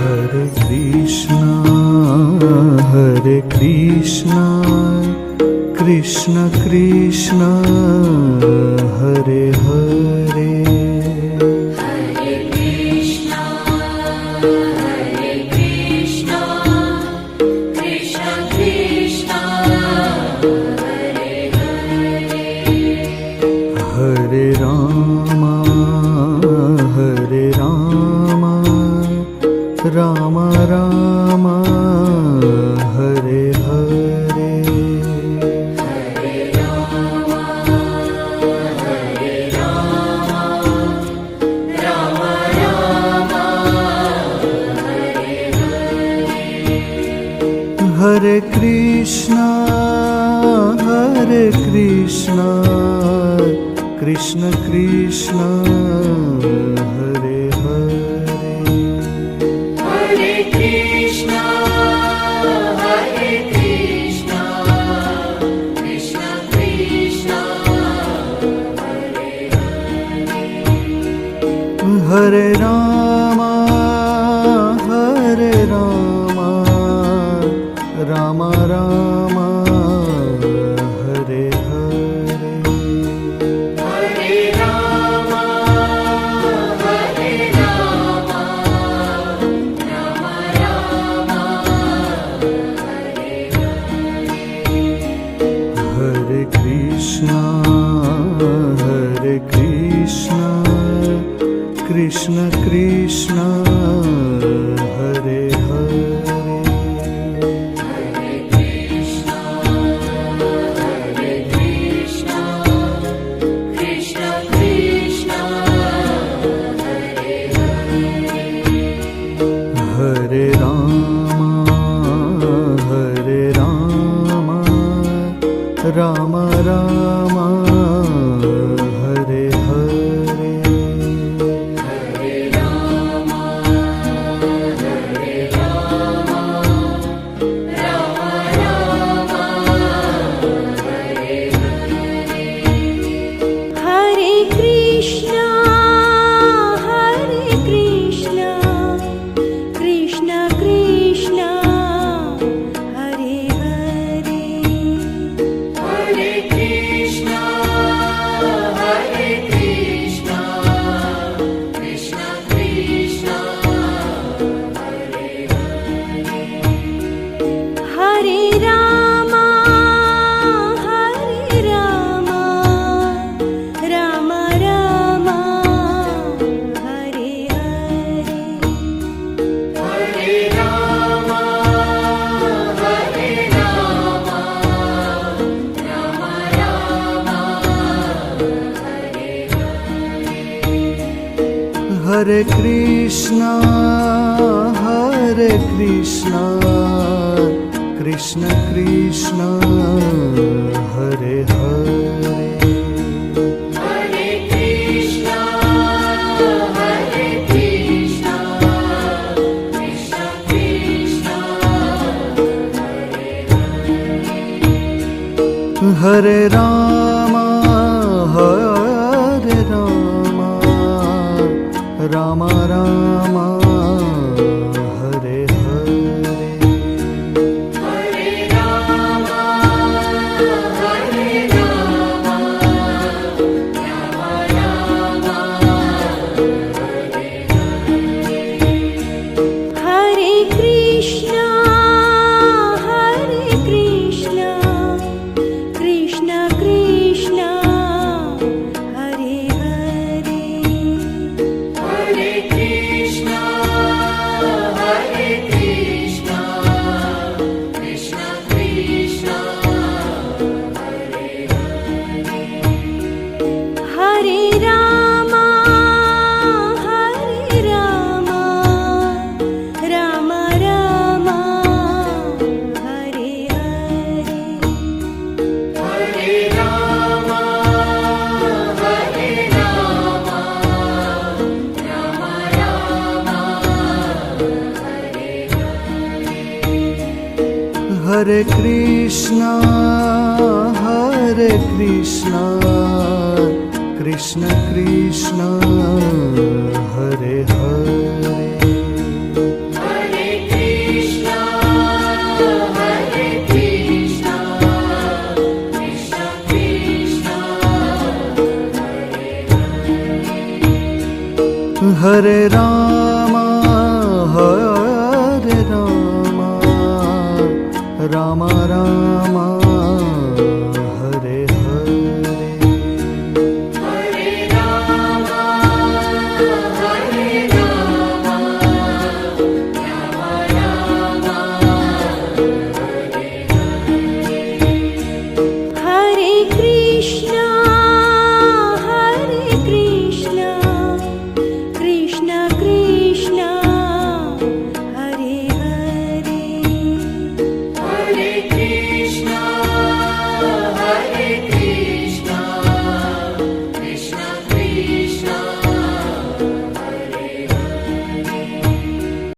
Hare Krishna, Krishna Krishna, Hare Hare. Hare Krishna, Krishna Krishna, Hare Hare. Hare Rama, Rama Rama, Hare Hare. Hare Rama, Rama Rama, Hare Hare. Hare Krishna, Krishna Krishna, Hare Hare. Hare Krishna, Krishna Krishna, Hare Hare. Hare Rama, Rama Rama, Hare Hare. Hare Rama, Rama Rama, Hare Hare. Hare Krishna, Krishna Krishna, Hare Hare. Hare Krishna, Krishna Krishna, Hare Hare. Hare Rama, Rama Rama, Hare Hare. Hare Rama, Rama Rama, Hare Hare. Hare Krishna, Krishna Krishna, Hare Hare. Hare Krishna, Krishna Krishna, Hare Hare. Hare Rama, Rama Rama, Hare Hare. Hare Rama, Rama Rama, Hare Hare. Hare Krishna, Krishna Krishna, Hare Hare. Hare Krishna, Krishna Krishna, Hare Hare. Hare Rama, Rama Rama, Hare Hare. Hare Rama, Rama Rama, Hare Hare. Hare Krishna, Krishna Krishna, Hare Hare. Hare Krishna, Krishna Krishna, Hare Hare. Hare Rama, Rama Rama, Hare Hare. Hare Rama, Rama Rama, Hare Hare. Hare Krishna, Krishna Krishna, Hare Hare. Hare Hare Ram